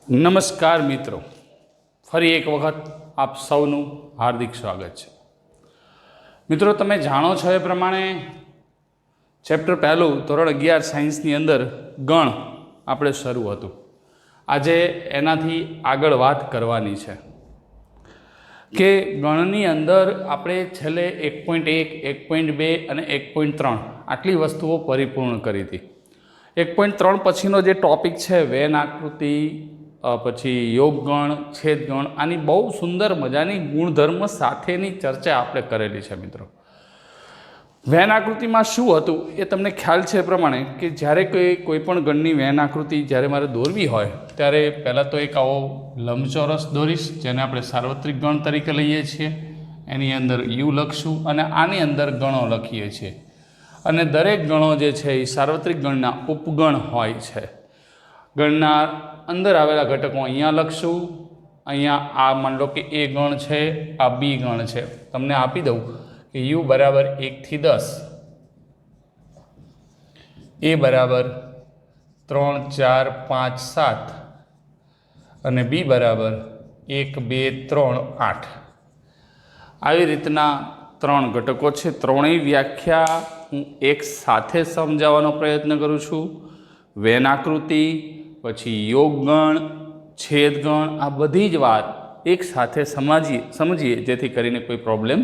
નમસ્કાર મિત્રો, ફરી એક વખત આપ સૌનું હાર્દિક સ્વાગત છે. મિત્રો, તમે જાણો છો એ પ્રમાણે ચેપ્ટર પહેલું ધોરણ 11 સાયન્સની અંદર ગણ આપણે શરૂ હતું. આજે એનાથી આગળ વાત કરવાની છે કે ગણની અંદર આપણે છેલ્લે 1.1, 1.2 અને 1.3 આટલી વસ્તુઓ પરિપૂર્ણ કરી હતી. 1.3 પછીનો જે ટૉપિક છે વેન આકૃતિ, પછી યોગગણ, છેદગણ, આની બહુ સુંદર મજાની ગુણધર્મ સાથેની ચર્ચા આપણે કરેલી છે. મિત્રો, વેન આકૃતિમાં શું હતું એ તમને ખ્યાલ છે એ પ્રમાણે કે જ્યારે કોઈ પણ ગણની વેન આકૃતિ જ્યારે મારે દોરવી હોય ત્યારે પહેલાં તો એક આવો લંબચોરસ દોરીશ, જેને આપણે સાર્વત્રિક ગણ તરીકે લઈએ છીએ. એની અંદર યુ લખશું અને આની અંદર ગણો લખીએ છીએ. અને દરેક ગણો જે છે એ સાર્વત્રિક ગણના ઉપગણ હોય છે. ગણના અંદર આવેલા ઘટકો અહીંયા લખશું. અહીંયા આ માન લો કે એ ગણ છે, આ બી ગણ છે. તમને આપી દઉં કે યુ બરાબર 1 થી 10, એ બરાબર 3, 4, 5, 7 અને બી બરાબર 1, 2, 3, 8. આવી રીતના 3 ઘટકો છે. ત્રણેય વ્યાખ્યા હું એક સાથે સમજાવવાનો પ્રયત્ન કરું છું. વેન આકૃતિ, પછી યોગગણ, છેદગણ, આ બધી જ વાત એક સાથે સમજીએ જેથી કરીને કોઈ પ્રોબ્લેમ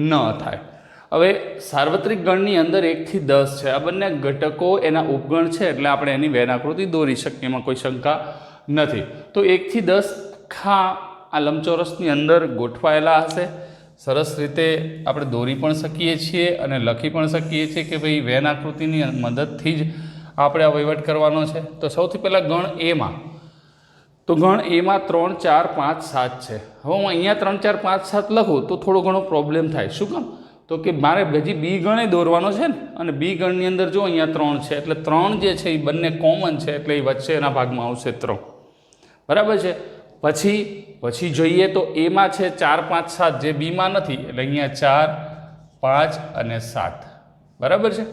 ન થાય. હવે સાર્વત્રિક ગણની અંદર 1 થી 10 છે. આ બંને ઘટકો એના ઉપગણ છે, એટલે આપણે એની વેન આકૃતિ દોરી શકીએ, એમાં કોઈ શંકા નથી. તો 1 થી 10 આખા આ લંબચોરસની અંદર ગોઠવાયેલા હશે. સરસ રીતે આપણે દોરી પણ શકીએ છીએ અને લખી પણ શકીએ છીએ કે ભાઈ વેન આકૃતિની મદદથી જ આપણે આ વહીવટ કરવાનો છે. તો સૌથી પહેલાં ગણ એમાં, તો ગણ એમાં 3, 4, 5, 7 છે. હવે હું અહીંયા 3, 4, 5, 7 લખું તો થોડો ઘણો પ્રોબ્લેમ થાય. શું કામ? તો કે મારે હજી બી ગણે દોરવાનો છે ને, અને બી ગણની અંદર જો અહીંયા 3 છે, એટલે 3 જે છે એ બંને કોમન છે, એટલે એ વચ્ચેના ભાગમાં આવશે 3. બરાબર છે. પછી જોઈએ તો એમાં છે 4, 5, 7, જે બીમાં નથી, એટલે અહીંયા 4, 5 અને 7. બરાબર છે.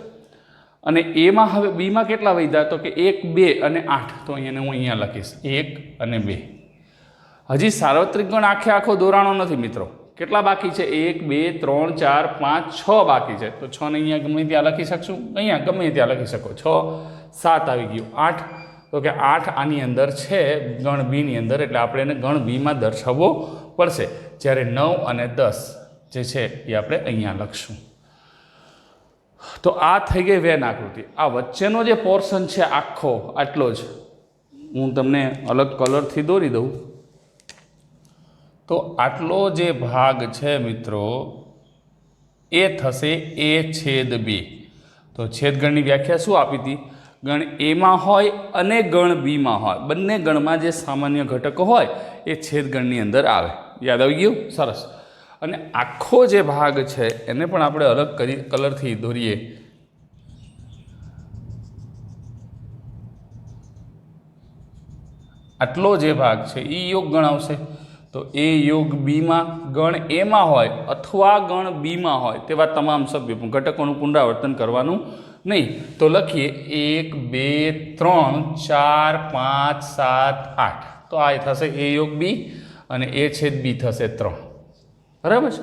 અને એમાં હવે બીમાં કેટલા વધ્યા? તો કે 1, 2 અને 8. તો અહીંયા હું અહીંયા લખીશ 1 અને 2. હજી સાર્વત્રિક ગણ આખો દોરાણો નથી મિત્રો. કેટલા બાકી છે? 1, 2, 3, 4, 5, 6 બાકી છે. તો 6 ને અહીંયા ગમે ત્યાં લખી શકશું, અહીંયા ગમે ત્યાં લખી શકો. 6, 7 આવી ગયું, 8. તો કે 8 આની અંદર છે ગણ બીની અંદર, એટલે આપણે એને ગણ બીમાં દર્શાવવો પડશે. જ્યારે 9 અને 10 જે છે એ આપણે અહીંયા લખશું. તો આ થઈ ગઈ વેન આકૃતિ. આ વચ્ચેનો જે પોર્શન છે આખો આટલો જ હું તમને અલગ કલરથી દોરી દઉં. તો આટલો જે ભાગ છે મિત્રો એ થશે એ છેદ બી. તો છેદગણની વ્યાખ્યા શું આપી હતી? ગણ એમાં હોય અને ગણ બીમાં હોય, બંને ગણમાં જે સામાન્ય ઘટકો હોય એ છેદગણની અંદર આવે. યાદ આવી ગયું? સરસ. અને આખો જે ભાગ છે એને પણ આપણે અલગ કલરથી દોરીએ. આટલો જે ભાગ છે એ યોગ ગણ આવશે. તો એ યોગ બીમાં ગણ એમાં હોય અથવા ગણ બીમાં હોય તેવા તમામ સભ્યો, ઘટકોનું પુનરાવર્તન કરવાનું નહીં. તો લખીએ 1, 2, 3, 4, 5, 7, 8. તો આ થશે એ યોગ બી અને એ છેદ બી થશે 3. બરાબર છે.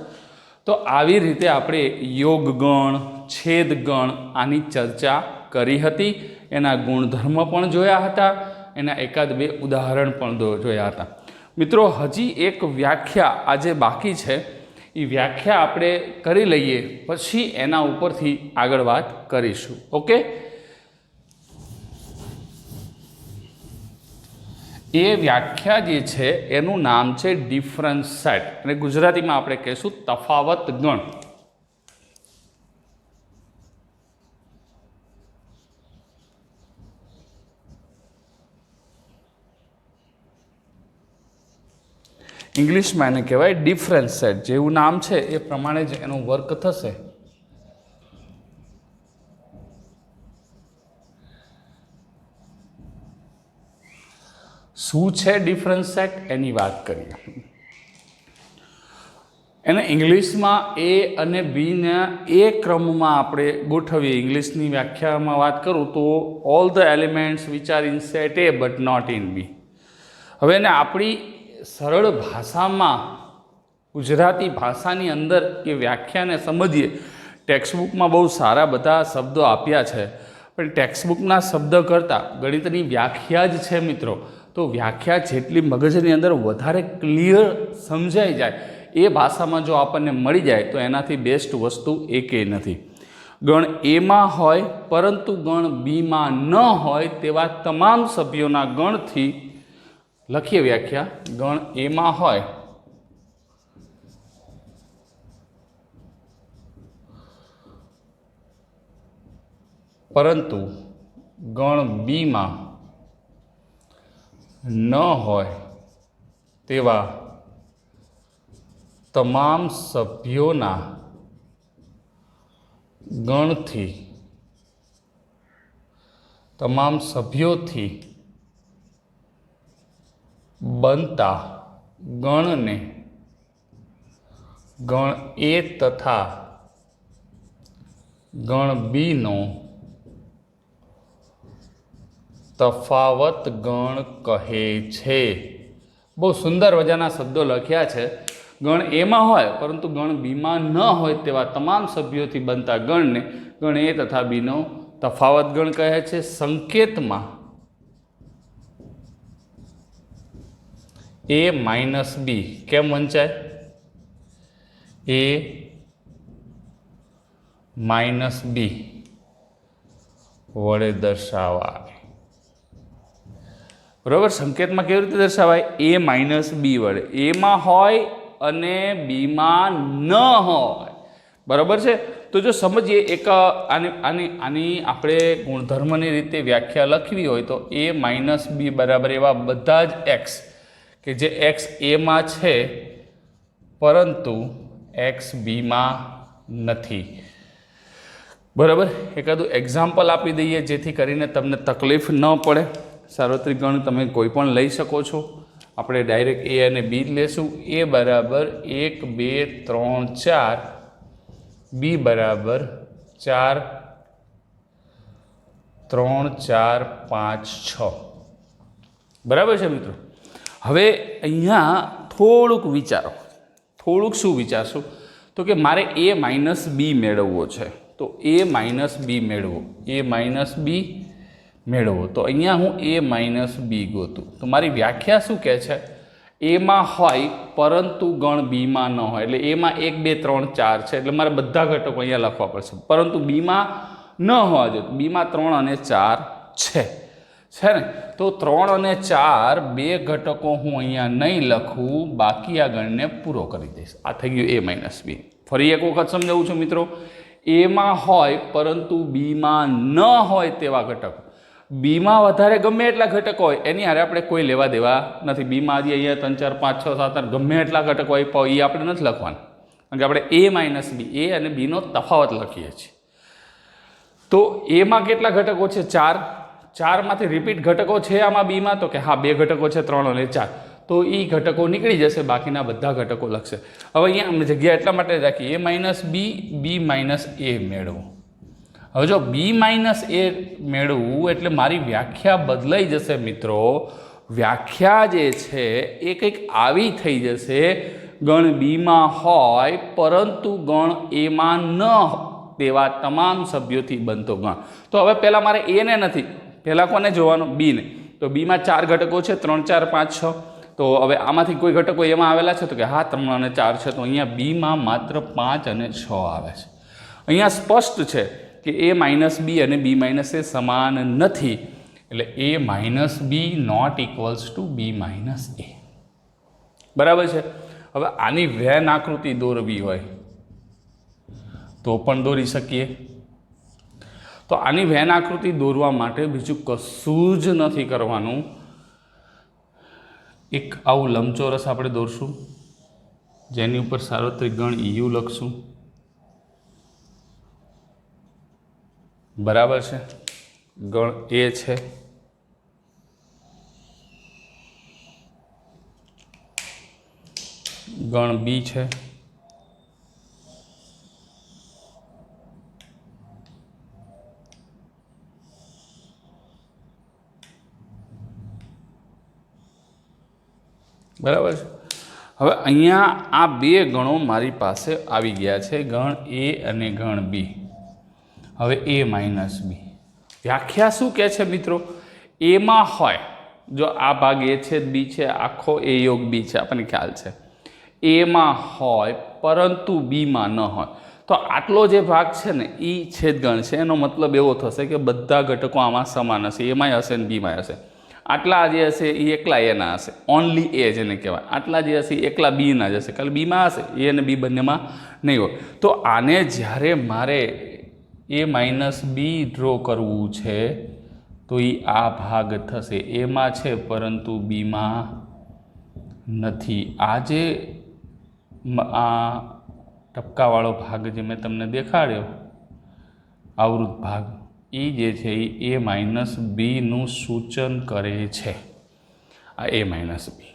તો આવી રીતે આપણે યોગગણ, છેદગણ આની ચર્ચા કરી હતી. એના ગુણધર્મ પણ જોયા હતા, એના એકાદ બે ઉદાહરણ પણ જોયા હતા. મિત્રો, હજી એક વ્યાખ્યા આજે બાકી છે. એ વ્યાખ્યા આપણે કરી લઈએ, પછી એના ઉપરથી આગળ વાત કરીશું. ઓકે? એ વ્યાખ્યા જે છે એનું નામ છે ડિફરન્સ સેટ, અને ગુજરાતીમાં આપણે કહીશું તફાવત ગણ. ઇંગ્લિશમાં એને કહેવાય ડિફરન્સ સેટ. જેવું નામ છે એ પ્રમાણે જ એનું વર્ક થશે. શું છે ડિફરન્સ સેટ એની વાત કરીએ. એને ઇંગ્લિશમાં એ અને બીના એ ક્રમમાં આપણે ગોઠવીએ. ઇંગ્લિશની વ્યાખ્યામાં વાત કરું તો all the elements which are in set A but not in B. હવે એને આપણી સરળ ભાષામાં ગુજરાતી ભાષાની અંદર એ વ્યાખ્યાને સમજીએ. ટેક્સ્ટબુકમાં બહુ સારા બધા શબ્દો આપ્યા છે, પણ ટેક્સ્ટબુકના શબ્દ કરતાં ગણિતની વ્યાખ્યા જ છે મિત્રો. તો વ્યાખ્યા જેટલી મગજની અંદર વધારે ક્લિયર સમજાઈ જાય એ ભાષામાં જો આપણને મળી જાય તો એનાથી બેસ્ટ વસ્તુ એકેય નથી. ગણ એમાં હોય પરંતુ ગણ બીમાં ન હોય તેવા તમામ સભ્યોના ગણથી લખીએ વ્યાખ્યા. ગણ એમાં હોય પરંતુ ગણ બીમાં ન હોય તેવા તમામ સભ્યોના સભ્યોથી બનતા ગણને ગણ એ તથા ગણ બીનો તફાવત ગણ કહે છે. બહુ સુંદર મજાના શબ્દો લખ્યા છે. ગણ એમાં હોય પરંતુ ગણ બીમાં ન હોય તેવા તમામ સભ્યોથી બનતા ગણને ગણ એ તથા બીનો તફાવત ગણ કહે છે. સંકેતમાં એ માઇનસ બી કેમ વંચાય? એ માઇનસ બી વડે દર્શાવાય. બરાબર. સંકેતમાં કેવી રીતે દર્શાવાય? એ માઇનસ બી વડે. એમાં હોય અને બીમાં ન હોય. બરાબર છે. તો જો સમજીએ એક આની આપણે ગુણધર્મની રીતે વ્યાખ્યા લખવી હોય તો એ માઇનસ બી બરાબર એવા બધા જ એક્સ કે જે એક્સ એમાં છે પરંતુ એક્સ બીમાં નથી. બરાબર. એકાદું એક્ઝામ્પલ આપી દઈએ જેથી કરીને તમને તકલીફ ન પડે. સાર્વત્રિક ગણ તમે કોઈ પણ લઈ શકો છો. આપણે ડાયરેક્ટ એ અને બી લેશું. એ બરાબર 1 2 3 4, બી બરાબર 4 3 4 5 6. બરાબર છે મિત્રો. હવે અહીંયા થોડુંક વિચારો. થોડુંક શું વિચારશું તો કે મારે એ માઇનસ બી મેળવવો છે. તો એ માઇનસ બી મેળવો. એ માઇનસ બી મેળવો. તો અહીંયા હું એ માઇનસ બી ગોતું. તો મારી વ્યાખ્યા શું કહે છે? એમાં હોય પરંતુ ગણ બીમાં ન હોય. એટલે એમાં 1 2 3 4 છે એટલે મારે બધા ઘટકો અહીંયા લખવા પડશે. પરંતુ બીમાં ન હોવા જોઈએ. બીમાં 3 અને 4 છે ને. તો 3 અને 4 બે ઘટકો હું અહીંયા નહીં લખું, બાકી આ ગણને પૂરો કરી દઈશ. આ થઈ ગયું એ માઇનસ બી. ફરી એક વખત સમજાવું છું મિત્રો. એમાં હોય પરંતુ બીમાં ન હોય તેવા ઘટકો. બીમાં વધારે ગમે એટલા ઘટકો હોય એની હારે આપણે કોઈ લેવા દેવા નથી. બીમાં હજી અહીંયા 3 4 5 6 7 8 ગમે એટલા ઘટકો આપ્યા હોય એ આપણે નથી લખવાના. કારણ કે આપણે એ માઇનસ બી, એ અને બીનો તફાવત લખીએ છીએ. તો એમાં કેટલા ઘટકો છે? 4. 4માંથી રિપીટ ઘટકો છે આમાં બીમાં? તો કે હા, 2 ઘટકો છે, 3 અને 4. તો એ ઘટકો નીકળી જશે, બાકીના બધા ઘટકો લખશે. હવે અહીંયા અમે જગ્યા એટલા માટે રાખી એ માઇનસ બી, બી માઇનસ એ મેળવો. હવે જો બી માઇનસ એ મેળવવું એટલે મારી વ્યાખ્યા બદલાઈ જશે મિત્રો. વ્યાખ્યા જે છે એ કંઈક આવી થઈ જશે. ગણ બીમાં હોય પરંતુ ગણ એમાં ન તેવા તમામ સભ્યોથી બનતો ગણ. તો હવે પહેલાં મારે એને નથી, પહેલાં કોને જોવાનું? બીને. તો બીમાં 4 ઘટકો છે, 3 4 5 6. તો હવે આમાંથી કોઈ ઘટકો એમાં આવેલા છે? તો કે હા, 3 અને 4 છે. તો અહીંયા બીમાં માત્ર 5 અને 6 આવે છે. અહીંયા સ્પષ્ટ છે કે એ માઇનસ બી અને બી માઇનસ એ સમાન નથી. એટલે A minus B not equals to B minus A. બરાબર છે. હવે આની વેન આકૃતિ દોરવી હોય તો પણ દોરી શકીએ. તો આની વેન આકૃતિ દોરવા માટે બીજું કશું જ નથી કરવાનું. એક આવું લંબચોરસ આપણે દોરશું જેની ઉપર સાર્વત્રિક ગણ યુ લખશું. બરાબર છે. ગણ એ છે. ગણ બી છે. બરાબર છે। હવે અહીંયા આ બે ગણો મારી પાસે આવી ગયા છે, ગણ એ અને ગણ બી। હવે એ માઇનસ બી વ્યાખ્યા શું કહે છે મિત્રો? એમાં હોય, જો આ ભાગ એ છેદ બી છે, આખો એ યોગ બી છે, આપણને ખ્યાલ છે, એમાં હોય પરંતુ બીમાં ન હોય, તો આટલો જે ભાગ છે ને એ છેદગણ છે। એનો મતલબ એવો થશે કે બધા ઘટકો આમાં સમાન હશે, એમાંય હશે ને બીમાંય હશે। આટલા જે હશે એ એકલા એના હશે, ઓનલી એ જેને કહેવાય। આટલા જે હશે એ એકલા બીના જ હશે, ખાલી બીમાં હશે, એ અને બી બંનેમાં નહીં હોય। તો આને જ્યારે મારે એ માઇનસ બી ડ્રો કરવું છે તો એ આ ભાગ થશે, એમાં છે પરંતુ બીમાં નથી। આ જે આ ટપકાવાળો ભાગ જે મેં તમને દેખાડ્યો, આવૃત ભાગ, એ જે છે એ માઇનસ બીનું સૂચન કરે છે, આ એ માઇનસ બી।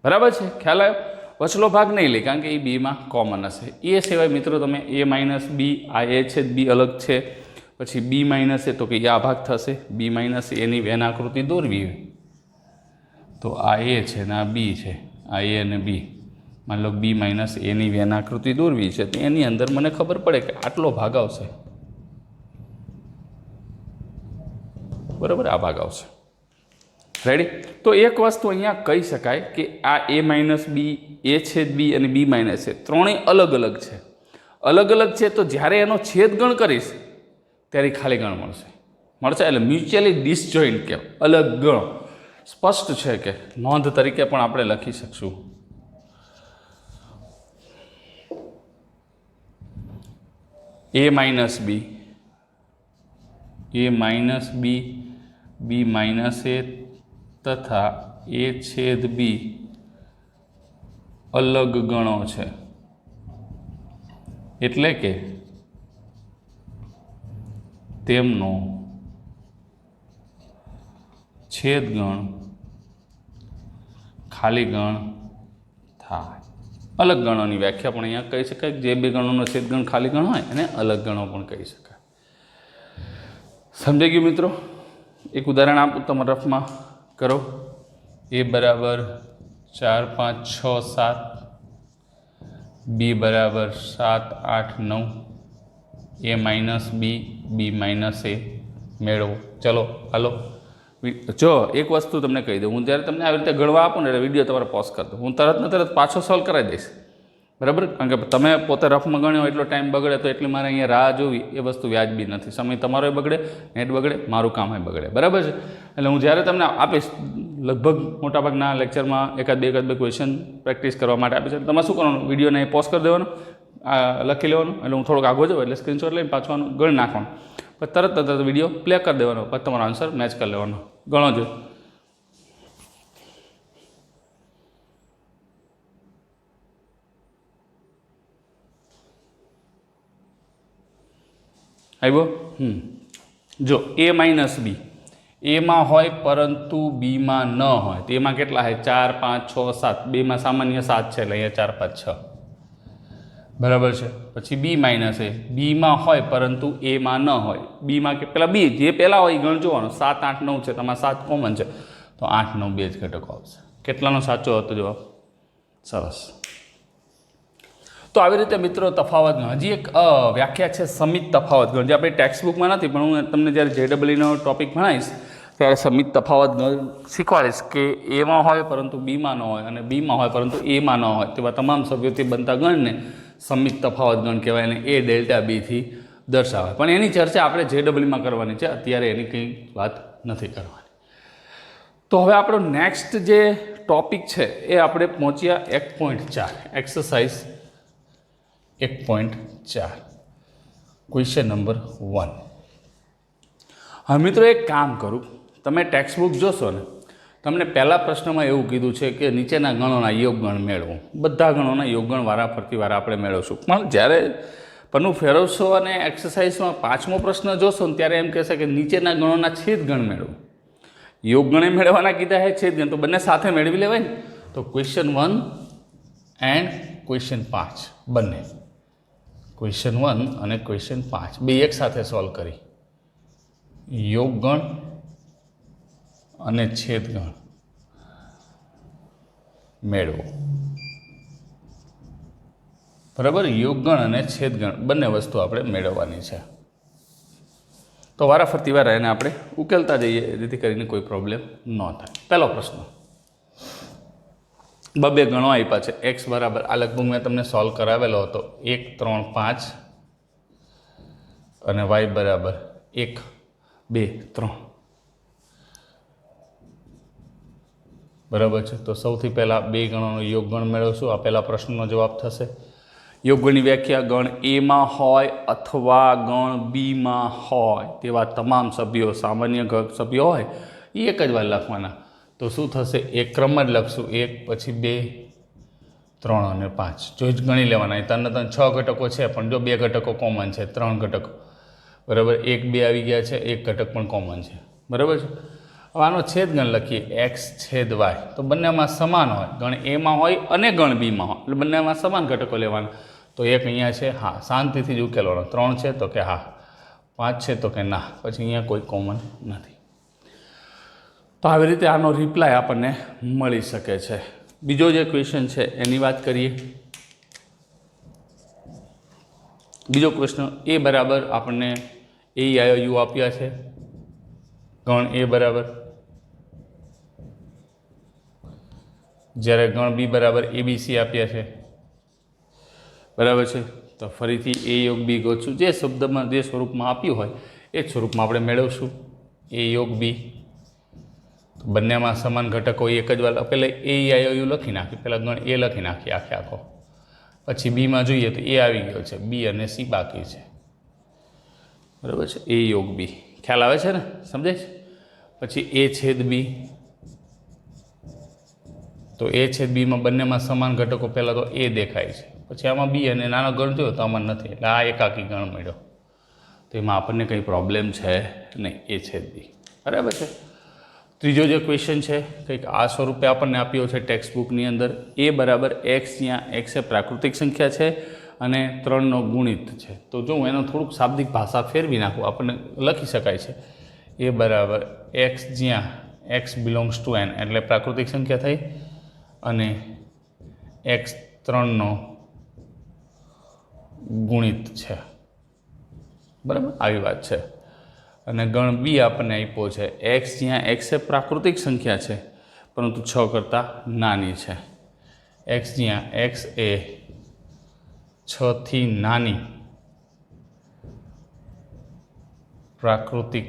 બરાબર છે, ખ્યાલ આવ્યો? વચલો ભાગ નહીં લે, કારણ કે એ બીમાં કોમન હશે। એ સિવાય મિત્રો તમે એ માઇનસ બી, આ એ છે બી અલગ છે, પછી બી માઇનસ એ, તો કે આ ભાગ થશે, બી માઇનસ એની વેન આકૃતિ દોરવી હોય તો આ એ છે ને આ બી છે, આ એ અને બી, માની લો બી માઇનસ એની વેન આકૃતિ દોરવી છે, તો એની અંદર મને ખબર પડે કે આટલો ભાગ આવશે, બરાબર, આ ભાગ આવશે। રેડી? તો એક વસ્તુ અહીંયા કહી શકાય કે આ એ માઇનસ બી, એ છેદ બી અને બી માઇનસ છે, ત્રણેય અલગ અલગ છે। અલગ અલગ છે તો જ્યારે એનો છેદગણ કરીશ ત્યારે ખાલી ગણ મળશે, એટલે મ્યુચ્યુઅલી ડિસજોઇન્ટ કહેવાય, અલગ ગણો। સ્પષ્ટ છે કે નોંધ તરીકે પણ આપણે લખી શકશું। એ માઇનસ બી, એ માઇનસ બી, બી માઇનસ એ તથા એ છેદ બી અલગ ગણો છે, એટલે કે તેમનો છેદગણ ખાલી ગણ થાય। અલગ ગણોની વ્યાખ્યા પણ અહીંયા કહી શકાય, જે બે ગણોનો છેદગણ ખાલી ગણ હોય એને અલગ ગણો પણ કહી શકાય। સમજાઈ ગયું મિત્રો? એક ઉદાહરણ આપું, તમે રફમાં કરો। એ બરાબર 4 5 6 7, બી બરાબર 7 8 9, એ માઇનસ બી, બી માઇનસ એ મેળવો। ચલો હાલો, જો એક વસ્તુ તમને કહી દઉં, હું જ્યારે તમને આવી રીતે ગણવા આપું ને એટલે વિડીયો તમારે પોઝ કરી દો, હું તરત ને તરત પાછો સોલ્વ કરાવી દઈશ, બરાબર? કારણ કે તમે પોતે રફમાં ગણ્યો એટલો ટાઈમ બગડે તો એટલી મારે અહીંયા રાહ જોવી એ વસ્તુ વ્યાજબી નથી। સમય તમારો બગડે, નેટ બગડે, મારું કામ બગડે, બરાબર છે? એટલે હું જ્યારે તમને આપીશ, લગભગ મોટાભાગના લેક્ચરમાં એકાદ બે ક્વેશ્ચન પ્રેક્ટિસ કરવા માટે આપીશ, તમારે શું કરવાનું, વિડીયોને પોઝ કરી દેવાનો, લખી લેવાનું, એટલે હું થોડોક આગળ જાઉં એટલે સ્ક્રીનશોટ લઈને પાછું ગણ નાખવાનું, પછી તરત વિડીયો પ્લે કરી દેવાનો, પછી તમારો આન્સર મેચ કરી લેવાનો। ગણો જો, આવ્યો? જો એ માઇનસ બી એમાં હોય પરંતુ બીમાં ન હોય, તો એમાં કેટલા હોય? 4 5 6 7, બેમાં સામાન્ય 7 છે એટલે અહીંયા 4 5 6, બરાબર છે? પછી બી માઇનસ એ, બીમાં હોય પરંતુ એમાં ન હોય, બીમાં કે પેલા બી જે પહેલાં હોય એ ગણ જોવાનો, 7 8 9 છે, તમારે 7 કોમન છે તો 8 9 બે જ ઘટકો આવશે। કેટલાનો સાચો હતો જવાબ? સરસ। તો આવી રીતે મિત્રો તફાવત ગણ, હજી એક વ્યાખ્યા છે સમિત તફાવત ગણ, જે આપણી ટેક્સ્ટ બુકમાં નથી, પણ હું તમને જ્યારે JEEનો ટોપિક ભણાવીશ ત્યારે સમિત તફાવત ગણ શીખવાડીશ કે એમાં હોય પરંતુ બીમાં ન હોય અને બીમાં હોય પરંતુ એમાં ન હોય તેવા તમામ સભ્યોથી બનતા ગણને સમિત તફાવત ગણ કહેવાય, અને એ ડેલ્ટા બીથી દર્શાવાય। પણ એની ચર્ચા આપણે JEEમાં કરવાની છે, અત્યારે એની કંઈ વાત નથી કરવાની। તો હવે આપણો નેક્સ્ટ જે ટોપિક છે એ આપણે પહોંચ્યા 1.4, એક્સરસાઇઝ 1.4, ક્વેશ્ચન નંબર 1। હવે મિત્રો એક કામ કરું, તમે ટેક્સ્ટ બુક જોશો ને, તમને પહેલા પ્રશ્નમાં એવું કીધું છે કે નીચેના ગણોના યોગગણ મેળવો। બધા ગણોના યોગગણ વારાફરતી વાર આપણે મેળવશું, પણ જ્યારે પન્નું ફેરવશો અને એક્સરસાઇઝમાં 5મો પ્રશ્ન જોશો ને ત્યારે એમ કહેશે કે નીચેના ગણોના છેદગણ મેળવો। યોગગણે મેળવવાના કીધા છે, છેદગણ તો બંને સાથે મેળવી લેવાય ને। તો ક્વેશ્ચન 1 એન્ડ ક્વેશ્ચન 5 બંને, ક્વેશ્ચન 1 અને ક્વેશ્ચન 5 બે એક સાથે સોલ્વ કરી, યોગગણ અને છેદગણ મેળવો. બરાબર, યોગગણ અને છેદગણ બંને વસ્તુ આપણે મેળવવાની છે. તો વારાફરતી વાર એને આપણે ઉકેલતા જઈએ, જેથી કરીને કોઈ પ્રોબ્લેમ ન થાય. પહેલો પ્રશ્ન, બે ગણો આપ્યા છે. એક્સ બરાબર, આ લગભગ મેં તમને સોલ્વ કરાવેલો હતો, 1 3 5 અને વાય બરાબર 1 2 3. બરાબર છે. તો સૌથી પહેલાં બે ગણોનો યોગગણ મેળવશું. આ પહેલા પ્રશ્નનો જવાબ થશે. યોગગણની વ્યાખ્યા, ગણ એમાં હોય અથવા ગણ બીમાં હોય તેવા તમામ સભ્યો, સામાન્ય સભ્યો હોય એ એક જ વાર લખવાના. તો શું થશે? એક ક્રમ જ લખશું, 1 પછી 2 3 અને 5. જો જ ગણી લેવાના. ત્રણ 6 ઘટકો છે, પણ જો 2 ઘટકો કોમન છે, 3 ઘટકો. બરાબર, 1 2 આવી ગયા છે, એક ઘટક પણ કોમન છે. બરાબર છે. હવે આનો છેદગણ લખીએ, એક્સ છેદ વાય. તો બંનેમાં સમાન હોય, ગણ એમાં હોય અને ગણ બીમાં હોય, એટલે બંનેમાં સમાન ઘટકો લેવાના. તો એક અહીંયા છે, હા, શાંતિથી જ ઉકેલવાનો. 3 છે તો કે હા, 5 છે તો કે ના, પછી અહીંયા કોઈ કોમન નથી. તો આવી રીતે આનો રિપ્લાય આપણને મળી શકે છે. બીજો જે ક્વેશ્ચન છે એની વાત કરીએ. બીજો ક્વેશ્ચન, એ બરાબર આપણને એ આઈઓયુ આપ્યા છે, ગણ એ બરાબર, જ્યારે ગણ બી બરાબર એબીસી આપ્યા છે. બરાબર છે. તો ફરીથી એ યોગ બી ગોતશું. જે શબ્દમાં જે સ્વરૂપમાં આપ્યું હોય એ જ સ્વરૂપમાં આપણે મેળવશું. એ યોગ બી, બંનેમાં સમાન ઘટકો એક જ વાર. પહેલાં એ આઈઓયુ લખી નાખી, પહેલાં ગણ એ લખી નાખીએ આખો. પછી બીમાં જોઈએ તો એ આવી ગયો છે, બી અને સી બાકી છે. બરાબર છે. એ યોગ બી ખ્યાલ આવે છે ને, સમજાય છે? પછી એ છેદ બી, તો એ છેદ બીમાં બંનેમાં સમાન ઘટકો. પહેલાં તો એ દેખાય છે, પછી આમાં બી અને નાનો ગણ થયો તો આમાં નથી, એટલે આ એકાકી ગણ મળ્યો. તો એમાં આપણને કંઈ પ્રોબ્લેમ છે નહીં. એ છેદ બી બરાબર છે. ત્રીજો જે ક્વેશ્ચન છે કંઈક આ સ્વરૂપે આપણને આપ્યો છે ટેક્સ્ટ બુકની અંદર. એ બરાબર એક્સ, જ્યાં એક્સ એ પ્રાકૃતિક સંખ્યા છે અને 3નો ગુણિત છે. તો જો હું એનો થોડુંક શાબ્દિક ભાષા ફેરવી નાખું, આપણને લખી શકાય છે એ બરાબર એક્સ, જ્યાં એક્સ બિલોંગ્સ ટુ એન, એટલે પ્રાકૃતિક સંખ્યા થઈ, અને એક્સ 3નો ગુણિત છે. બરાબર, આવી વાત છે. અને ગણ બી આપણને આપ્યો છે એક્સ, જ્યાં એક્સ એ પ્રાકૃતિક સંખ્યા છે પરંતુ 6 કરતાં નાની છે. એક્સ, જ્યાં એક્સ એ 6 થી નાની પ્રાકૃતિક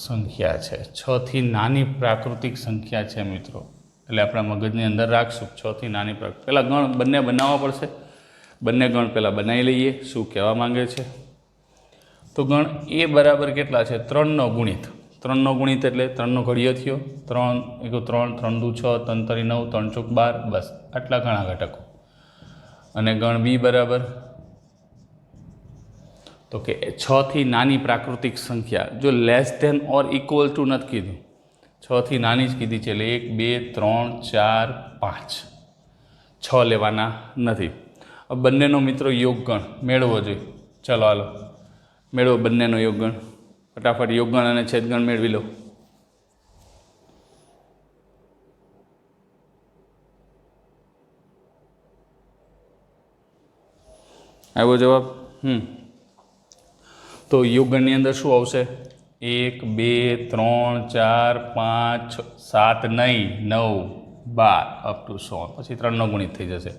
સંખ્યા છે. 6 થી નાની પ્રાકૃતિક સંખ્યા છે મિત્રો, એટલે આપણા મગજની અંદર રાખશું. 6 થી નાની પહેલાં ગણ બંને બનાવવા પડશે. બંને ગણ પહેલાં બનાવી લઈએ, શું કહેવા માંગે છે. તો ગણ એ બરાબર કેટલા છે? 3નો ગુણિત. 3નો ગુણિત એટલે 3નો ઘડિયો થયો, 3 1 3 3 2 6 3 3 9 3 4 12, બસ આટલા ઘણા ઘટકો. અને ગણ બી બરાબર, તો કે 6 થી નાની પ્રાકૃતિક સંખ્યા. જો less than or equal to નથી કીધું, 6 થી નાની જ કીધી છે, એટલે 1 2 3 4 5, 6 લેવાના નથી. હવે બંનેનો મિત્રો યોગગણ મેળવવો જોઈએ. ચલો હાલો મેળવો બંનેનો યોગગણ. ફટાફટ યોગગણ અને છેદગણ મેળવી લો. આવ્યો જવાબ? તો યોગગણની અંદર શું આવશે? 1 2 3 4 5 7 નહીં 9 12 અપ ટુ 100, પછી 3નો ગુણિત થઈ જશે.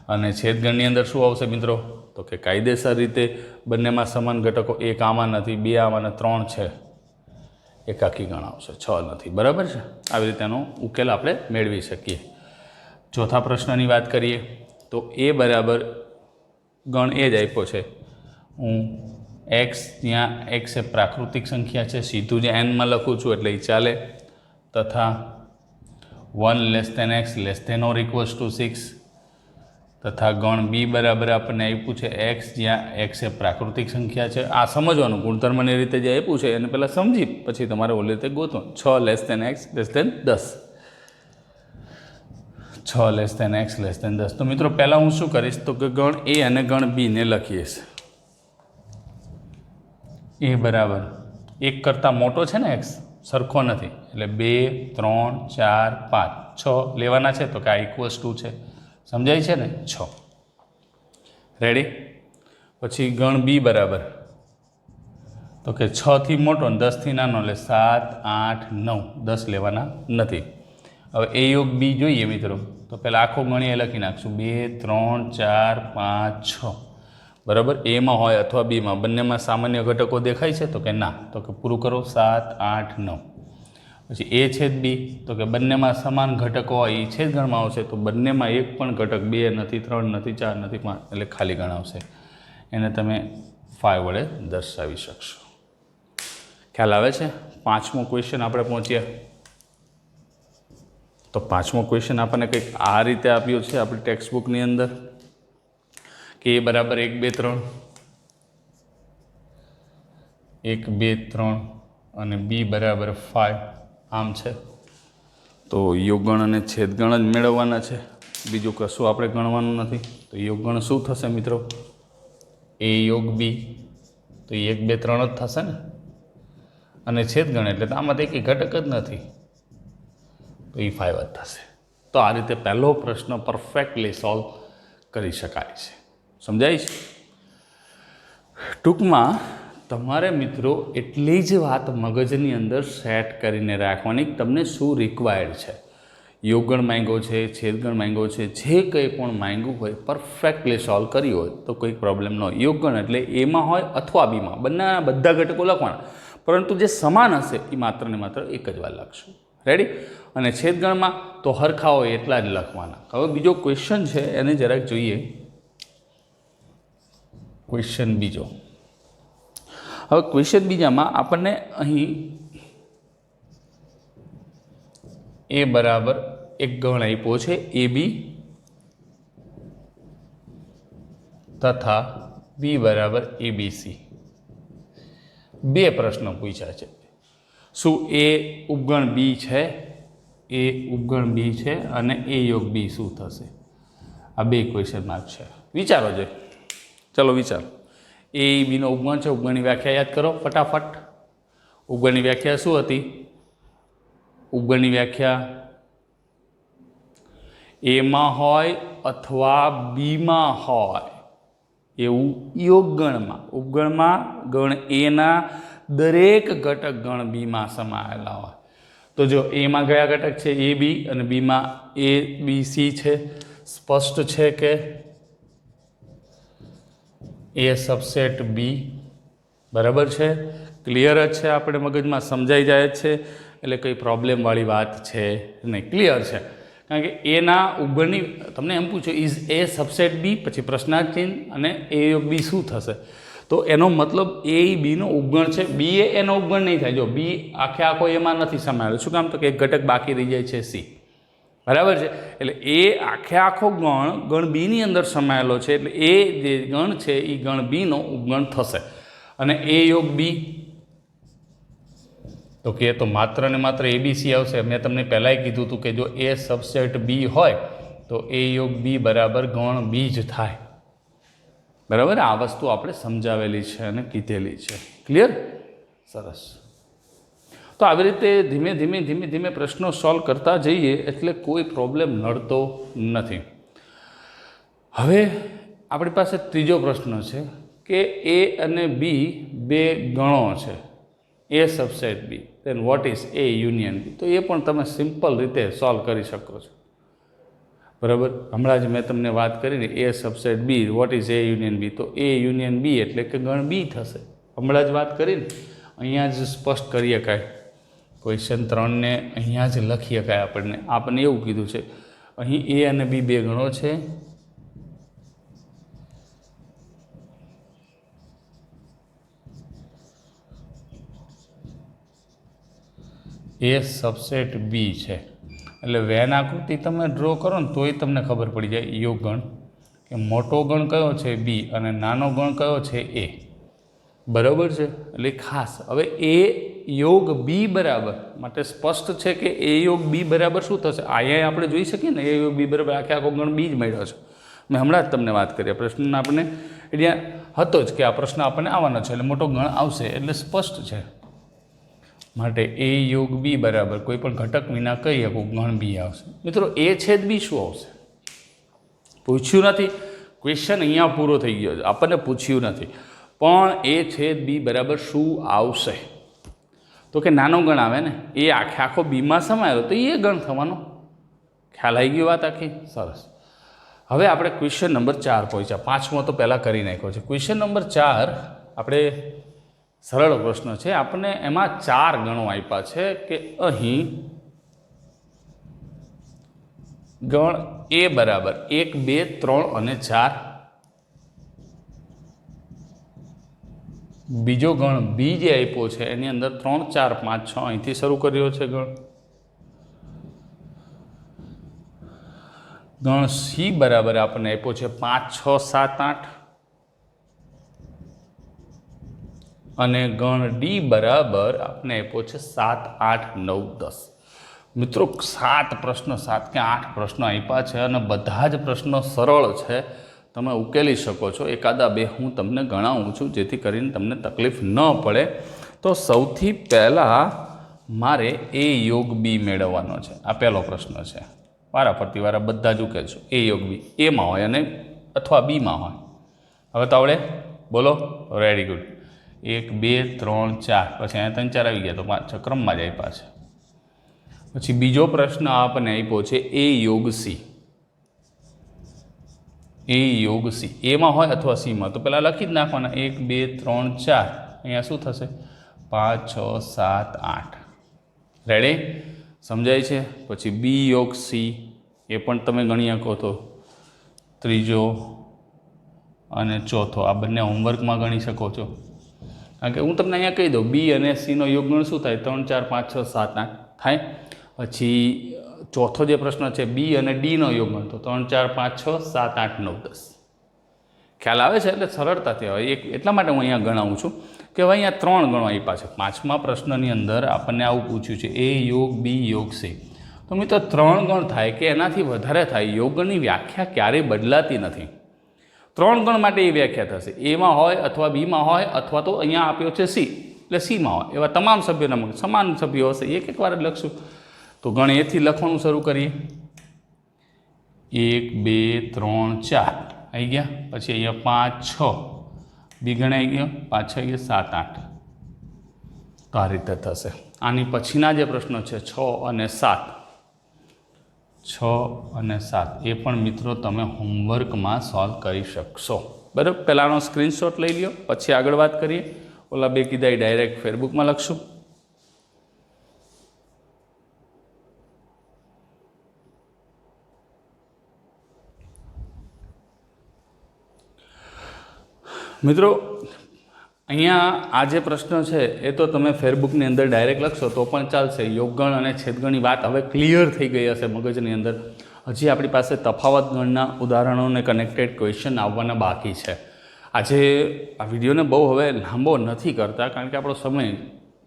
અને છેદગણની અંદર શું આવશે મિત્રો? તો કે કાયદેસર રીતે બંનેમાં સમાન ઘટકો, એક આમાં નથી, 2 આમાં, 3 છે, એકાકી ગણ આવશે, 6 નથી. બરાબર છે. આવી રીતેનો ઉકેલ આપણે મેળવી શકીએ. ચોથા પ્રશ્નની વાત કરીએ તો એ બરાબર ગણ એ જ આપ્યો છે. હું એક્સ, ત્યાં એક્સ એ પ્રાકૃતિક સંખ્યા છે, સીધું જ એનમાં લખું છું એટલે એ ચાલે. તથા 1 less than x less than or equals to 6. તથા ગણ બી બરાબર આપણને આપ્યું છે એક્સ, જ્યાં એક્સ એ પ્રાકૃતિક સંખ્યા છે. આ સમજવાનું, ગુણધર્મની રીતે જે આપ્યું છે એને પહેલાં સમજી પછી તમારે ઓલી રીતે ગોતવાનું. 6 less than x less than 10, 6 less than x less than 10. તો મિત્રો પહેલાં હું શું કરીશ તો કે ગણ એ અને ગણ બીને લખીશ. એ બરાબર 1 કરતાં મોટો છે ને એક્સ, સરખો નથી, એટલે 2 3 4 5 6 લેવાના છે, તો કે આ ઇક્વલ્સ ટુ છે. સમજાય છે ને? 6. રેડી? પછી ગણ બી બરાબર, તો કે 6 થી મોટો ને 10 થી નાનો, એટલે 7 8 9 10 લેવાના નથી. હવે એ યોગ બી જોઈએ મિત્રો, તો પહેલાં આખો ગણીએ લખી નાખશું 2 3 4 5 6. બરાબર? એમાં હોય અથવા બીમાં, બંનેમાં સામાન્ય ઘટકો દેખાય છે? તો કે ના. તો કે પૂરું કરો, 7 8 9. પછી એ છેદ બી, તો કે બંનેમાં સમાન ઘટકો હોય એ છેદ ગણમાં આવશે, તો બંનેમાં એક પણ ઘટક 2 નથી, 3 નથી, 4 નથી, 5, એટલે ખાલી ગણાવશે. એને તમે 5 વડે દર્શાવી શકશો. ખ્યાલ આવે છે? 5મો ક્વેશ્ચન આપણે પહોંચ્યા. તો 5મો ક્વેશ્ચન આપણને કંઈક આ રીતે આપ્યો છે આપણી ટેક્સ્ટ બુકની અંદર કે એ બરાબર 1 2 3, 1 2 3 અને બી બરાબર 5 આમ છે. તો યોગગણ અને છેદગણ જ મેળવવાના છે, બીજું કશું આપણે ગણવાનું નથી. તો યોગગણ શું થશે મિત્રો? એ યોગ બી, તો એ 1 2 3 જ થશે ને, અને છેદગણ એટલે તો આમાંથી કંઈ ઘટક જ નથી, તો એ 5 જ થશે. તો આ રીતે પહેલો પ્રશ્ન પરફેક્ટલી સોલ્વ કરી શકાય છે. સમજાય છે? ટૂંકમાં તમારે મિત્રો એટલી જ વાત મગજની અંદર સેટ કરીને રાખવાની, તમને શું રિક્વાયર્ડ છે. યોગગણ માંગ્યો છે, છેદગણ માંગ્યો છે, જે કંઈ પણ માંગ્યું હોય પરફેક્ટલી સોલ્વ કર્યું હોય તો કોઈ પ્રોબ્લેમ ન હોય. યોગગણ એટલે એમાં હોય અથવા બીમાં, બંનેના બધા ઘટકો લખવાના, પરંતુ જે સમાન હશે એ માત્ર ને માત્ર એક જ વાર લખશું. રેડી? અને છેદગણમાં તો હરખા હોય એટલા જ લખવાના. હવે બીજો ક્વેશ્ચન છે એને જરાક જોઈએ. ક્વેશ્ચન બીજો. હવે ક્વેશ્ચન બીજામાં આપણને અહીં એ બરાબર એક ગણ આપ્યો છે, એ બી તથા બી બરાબર એબીસી. બે પ્રશ્નો પૂછ્યા છે. શું એ ઉપગણ બી છે? એ ઉપગણ બી છે અને એ યોગ બી શું થશે? આ બે ક્વેશ્ચન માર્ક છે. વિચારો જોઈએ. ચલો વિચારો. એ બીનો ઉપગણ છે. ઉપગણની વ્યાખ્યા યાદ કરો ફટાફટ. ઉપગણની વ્યાખ્યા શું હતી? ઉપગણની વ્યાખ્યા એમાં હોય અથવા બીમાં હોય એવું યોગગણમાં. ઉપગણમાં ગણ એના દરેક ઘટક ગણ બીમાં સમાયેલા હોય. તો જો એમાં કયા ઘટક છે? એ બી, અને બીમાં એ બી સી છે. સ્પષ્ટ છે કે એ સબસેટ બી બરાબર છે. ક્લિયર જ છે, આપણે મગજમાં સમજાઈ જાય છે, એટલે કંઈ પ્રોબ્લેમવાળી વાત છે નહીં, ક્લિયર છે. કારણ કે એના ઉપગણની તમને એમ પૂછો ઇઝ એ સબસેટ બી, પછી પ્રશ્નાર્થ ચિહ્ન અને એ બી શું થશે? તો એનો મતલબ એ બીનો ઉપગણ છે, બી એ એનો ઉપગણ નહીં થાય. જો બી આખે આખો એમાં નથી સમાયેલો. શું કામ? તો કે એક ઘટક બાકી રહી જાય છે, સી. બરાબર છે? એટલે એ આખે આખો ગણ બીની અંદર સમાયેલો છે, એટલે એ જે ગણ છે એ ગણ બીનો ઉપગણ થશે. અને એ યોગ બી, તો કે તો માત્ર ને માત્ર એબીસી આવશે. મેં તમને પહેલાંય કીધું હતું કે જો એ સબસેટ બી હોય તો એ યોગ બી બરાબર ગણ બી જ થાય. બરાબર? આ વસ્તુ આપણે સમજાવેલી છે અને કીધેલી છે. ક્લિયર? સરસ. તો આવી રીતે ધીમે ધીમે ધીમે ધીમે પ્રશ્નો સોલ્વ કરતા જઈએ એટલે કોઈ પ્રોબ્લેમ નડતો નથી. હવે આપણી પાસે ત્રીજો પ્રશ્ન છે કે એ અને બી બે ગણો છે, A subset B, then what is A union B. તો એ પણ તમે સિમ્પલ રીતે સોલ્વ કરી શકો છો. બરાબર? હમણાં જ મેં તમને વાત કરીને A subset B, what is A union B, તો એ યુનિયન બી એટલે કે ગણ બી થશે. હમણાં જ વાત કરીને અહીંયા જ સ્પષ્ટ કરી શકાય. ક્વેશ્ચન 3ને અહીંયા જ લખી શકાય. આપણને એવું કીધું છે અહીં એ અને બી બે ગણો છે, એ સબસેટ બી છે. એટલે વેન આકૃતિ તમે ડ્રો કરો ને તોય તમને ખબર પડી જાય યોગગણ કે મોટો ગણ કયો છે બી અને નાનો ગણ કયો છે એ. બરાબર છે? એટલે ખાસ હવે એ યોગ બી બરાબર માટે સ્પષ્ટ છે કે એ યોગ બી બરાબર શું થશે? અહીંયા આપણે જોઈ શકીએ ને એ યોગ બી બરાબર આખે આખો ગણ બી જ મળ્યો છે. મેં હમણાં જ તમને વાત કરી. પ્રશ્નને આપણે એટલે હતો જ કે આ પ્રશ્ન આપણને આવવાનો છે એટલે મોટો ગણ આવશે એટલે સ્પષ્ટ છે. માટે એ યોગ બી બરાબર કોઈ પણ ઘટક વિના કહી શકું ગણ બી આવશે. મિત્રો એ છેદ બી શું આવશે? પૂછ્યું નથી, ક્વેશ્ચન અહીંયા પૂરો થઈ ગયો છે, આપણને પૂછ્યું નથી, પણ એ છેદ બી બરાબર શું આવશે? તો કે નાનો ગણ આવે ને, એ આખો બીમાં સમાયેલો તો એ ગણ થવાનો. ખ્યાલ આવી ગયો વાત આખી? સરસ. હવે આપણે ક્વેશ્ચન નંબર 4 પહોંચ્યા. 5મો તો પહેલાં કરી નાખ્યો છે. ક્વેશ્ચન નંબર 4 આપણે સરળ પ્રશ્ન છે. આપણને એમાં 4 ગણો આપ્યા છે કે અહીં ગણ એ બરાબર 1 2 3 અને 4, બીજો ગણ બી જે આપ્યો છે એની અંદર 3 4 5 6 અહીંથી શરૂ કર્યો છે ગણ સી બરાબર આપણને આપ્યો છે 5 6 7 8 અને ગણ ડી બરાબર આપણે આપ્યો છે 7 8 9 10. મિત્રો 7 પ્રશ્ન 7 કે 8 પ્રશ્નો આપ્યા છે અને બધા જ પ્રશ્નો સરળ છે, તમે ઉકેલી શકો છો. એકાદા બે હું તમને ગણાવું છું જેથી કરીને તમને તકલીફ ન પડે. તો સૌથી પહેલાં મારે એ યોગ બી મેળવવાનો છે. આ પહેલો પ્રશ્ન છે. વારાફરતી વારા બધા જ ઉકેલશો. એ યોગ બી એમાં હોય અને અથવા બીમાં હોય. હવે તો આવડે? બોલો. Ready, good. 1 2 3 4 પછી અહીંયા 3 4 આવી ગયા તો 5 6 ક્રમમાં જ આપ્યા છે. પછી બીજો પ્રશ્ન આપણને આપ્યો છે એ યોગ સી. એ યોગ સી એમાં હોય અથવા સીમાં તો પહેલાં લખી જ નાખવાના. 1 2 3 4 અહીંયા શું થશે? 5 6 7 8. રેડી? સમજાય છે? પછી બી યોગ સી એ પણ તમે ગણી શકો તો ત્રીજો અને ચોથો આ બંને હોમવર્કમાં ગણી શકો છો. કારણ કે હું તમને અહીંયા કહી દઉં બી અને સીનો યોગગણ શું થાય? 3 4 5 6 7 8 થાય. પછી ચોથો જે પ્રશ્ન છે બી અને ડીનો યોગગણ તો 3 4 5 6 7 8 9 10. ખ્યાલ આવે છે? એટલે સરળતાથી આવે. એટલા માટે હું અહીંયા ગણાવું છું કે હવે અહીંયા 3 ગણો આપ્યા છે. 5મા પ્રશ્નની અંદર આપણને આવું પૂછ્યું છે એ યોગ બી યોગ સી. તો મિત્રો 3 ગણ થાય કે એનાથી વધારે થાય. યોગની વ્યાખ્યા ક્યારેય બદલાતી નથી. 3 ગણ માટે એ વ્યાખ્યા થશે. એમાં હોય અથવા બીમાં હોય અથવા તો અહીંયા આપ્યો છે સી એટલે સીમાં હોય. એવા તમામ સભ્યોના સમાન સભ્યો હશે. એક વાર જ લખશું. તો ગણ એથી લખવાનું શરૂ કરીએ. 1 2 3 4 આવી ગયા. પછી અહીંયા 5 6 બી ગણ આવી ગયો. 5 6 ગયા 7 8. તો આ રીતે થશે. આની પછીના જે પ્રશ્નો છે 6 અને 7 એ પણ મિત્રો તમે હોમવર્કમાં સોલ્વ કરી શકશો. બરાબર? પહેલાંનો સ્ક્રીનશોટ લઈ લ્યો, પછી આગળ વાત કરીએ. ઓલા બે કીધા એ ડાયરેક્ટ ફેસબુકમાં લખશું. મિત્રો અહીંયા આ જે પ્રશ્ન છે એ તો તમે ફેસબુકની અંદર ડાયરેક્ટ લખશો તો પણ ચાલશે. યોગગણ અને છેદગણની વાત હવે ક્લિયર થઈ ગઈ હશે મગજની અંદર. હજી આપણી પાસે તફાવત ગણના ઉદાહરણોને કનેક્ટેડ ક્વેશ્ચન આવવાના બાકી છે. આજે આ વિડીયોને બહુ હવે લાંબો નથી કરતા કારણ કે આપણો સમય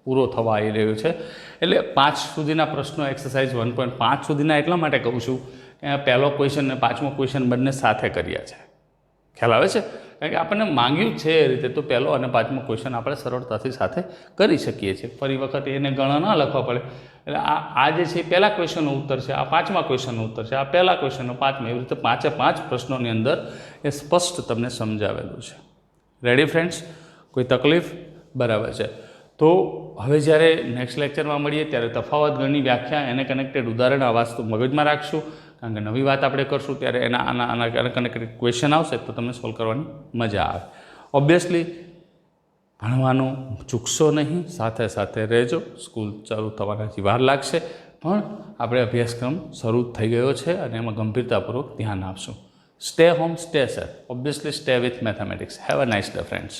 પૂરો થવા આવી રહ્યો છે. એટલે 5 સુધીના પ્રશ્નો એક્સરસાઇઝ 1.5 સુધીના એટલા માટે કહું છું કે પહેલો ક્વેશ્ચન અને 5મો ક્વેશ્ચન બંને સાથે કર્યા છે. ખ્યાલ આવે છે? કારણ કે આપણને માંગ્યું છે એ રીતે તો પહેલો અને 5મો ક્વેશ્ચન આપણે સરળતાથી સાથે કરી શકીએ છીએ. ફરી વખત એને ગણા ના લખવા પડે. એટલે આ જે છે પહેલા ક્વેશ્ચનનો ઉત્તર છે, આ 5મા ક્વેશ્ચનનો ઉત્તર છે, આ પહેલા ક્વેશ્ચનનો 5મા, એવી રીતે 5 પ્રશ્નોની અંદર એ સ્પષ્ટ તમને સમજાવેલું છે. Ready friends? કોઈ તકલીફ? બરાબર છે. તો હવે જ્યારે નેક્સ્ટ લેક્ચરમાં મળીએ ત્યારે તફાવત ગણની વ્યાખ્યા એને કનેક્ટેડ ઉદાહરણ આ વાસ્તુ મગજમાં રાખશું. કારણ કે નવી વાત આપણે કરશું ત્યારે આના કનેક્ટેડ ક્વેશ્ચન આવશે તો તમને સોલ્વ કરવાની મજા આવે. ઓબ્વિયસલી ભણવાનું ચૂકશો નહીં, સાથે સાથે રહેજો. સ્કૂલ ચાલુ થવાનાથી વાર લાગશે પણ આપણે અભ્યાસક્રમ શરૂ થઈ ગયો છે અને એમાં ગંભીરતાપૂર્વક ધ્યાન આપશું. Stay home, stay safe. Obviously stay with mathematics. Have a nice day friends.